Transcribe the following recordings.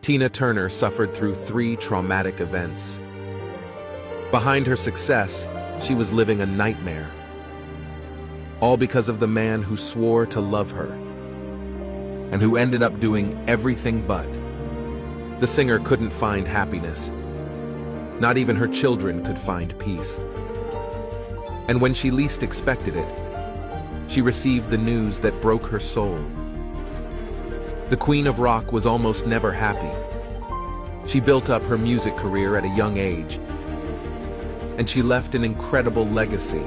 Tina Turner suffered through 3 traumatic events. Behind her success, she was living a nightmare. All because of the man who swore to love her, and who ended up doing everything but. The singer couldn't find happiness. Not even her children could find peace. And when she least expected it, she received the news that broke her soul. The Queen of Rock was almost never happy. She built up her music career at a young age, and she left an incredible legacy.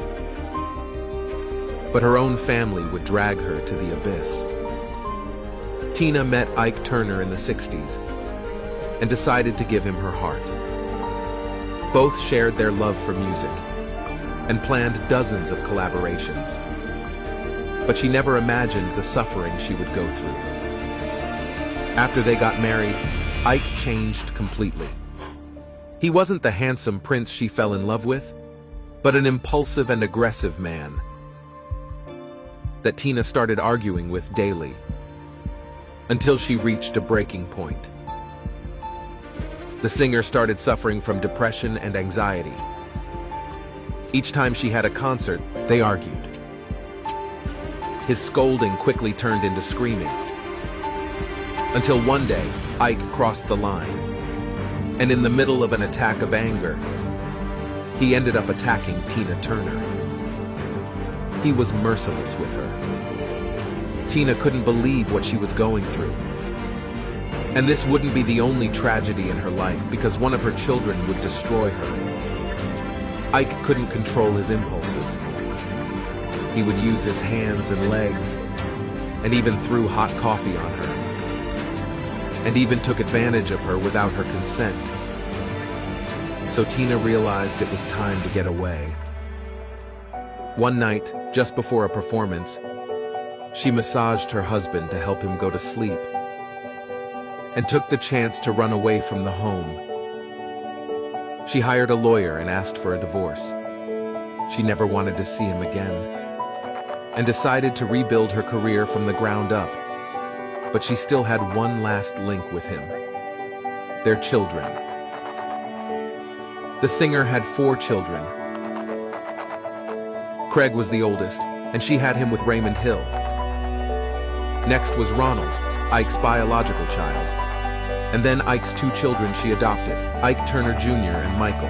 But her own family would drag her to the abyss. Tina met Ike Turner in the 60s and decided to give him her heart. Both shared their love for music and planned dozens of collaborations. But she never imagined the suffering she would go through. After they got married, Ike changed completely. He wasn't the handsome prince she fell in love with, but an impulsive and aggressive man that Tina started arguing with daily, until she reached a breaking point. The singer started suffering from depression and anxiety. Each time she had a concert, they argued. His scolding quickly turned into screaming, until one day, Ike crossed the line, and in the middle of an attack of anger, he ended up attacking Tina Turner. He was merciless with her. Tina couldn't believe what she was going through. And this wouldn't be the only tragedy in her life, because one of her children would destroy her. Ike couldn't control his impulses. He would use his hands and legs, and even threw hot coffee on her, and even took advantage of her without her consent. So Tina realized it was time to get away. One night, just before a performance, she massaged her husband to help him go to sleep, and took the chance to run away from the home. She hired a lawyer and asked for a divorce. She never wanted to see him again, and decided to rebuild her career from the ground up. But she still had one last link with him: their children. The singer had 4 children. Craig was the oldest, and she had him with Raymond Hill. Next was Ronald, Ike's biological child. And then Ike's 2 children she adopted, Ike Turner Jr. and Michael.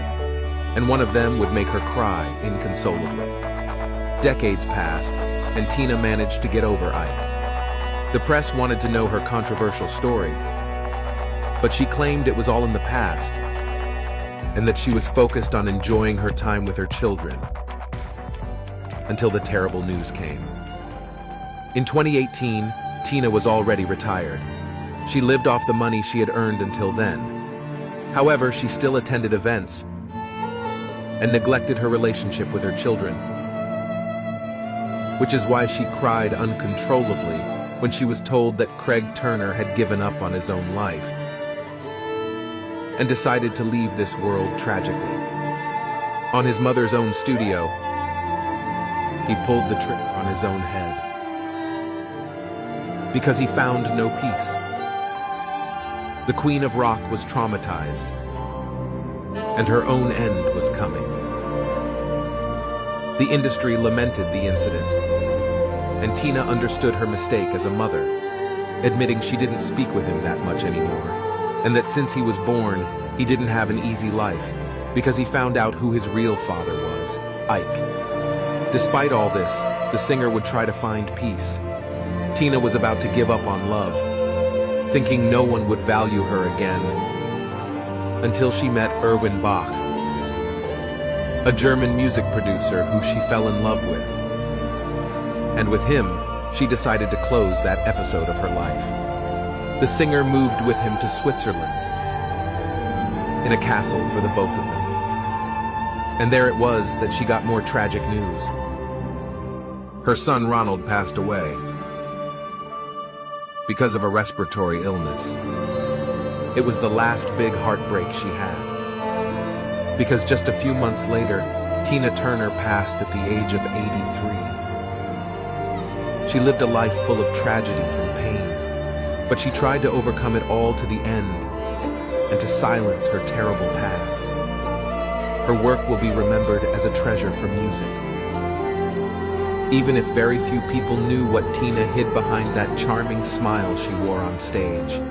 And one of them would make her cry inconsolably. Decades passed, and Tina managed to get over Ike. The press wanted to know her controversial story, but she claimed it was all in the past, and that she was focused on enjoying her time with her children, until the terrible news came. In 2018, Tina was already retired. She lived off the money she had earned until then. However, she still attended events and neglected her relationship with her children, which is why she cried uncontrollably when she was told that Craig Turner had given up on his own life and decided to leave this world tragically. On his mother's own studio, he pulled the trigger on his own head because he found no peace. The Queen of Rock was traumatized, and her own end was coming. The industry lamented the incident, and Tina understood her mistake as a mother, admitting she didn't speak with him that much anymore, and that since he was born, he didn't have an easy life, because he found out who his real father was, Ike. Despite all this, the singer would try to find peace. Tina was about to give up on love, thinking no one would value her again, until she met Erwin Bach, a German music producer who she fell in love with. And with him, she decided to close that episode of her life. The singer moved with him to Switzerland, in a castle for the both of them. And there it was that she got more tragic news. Her son Ronald passed away because of a respiratory illness. It was the last big heartbreak she had, because just a few months later, Tina Turner passed at the age of 83. She lived a life full of tragedies and pain, But she tried to overcome it all to the end and to silence her terrible past. Her work will be remembered as a treasure for music. Even if very few people knew what Tina hid behind that charming smile she wore on stage.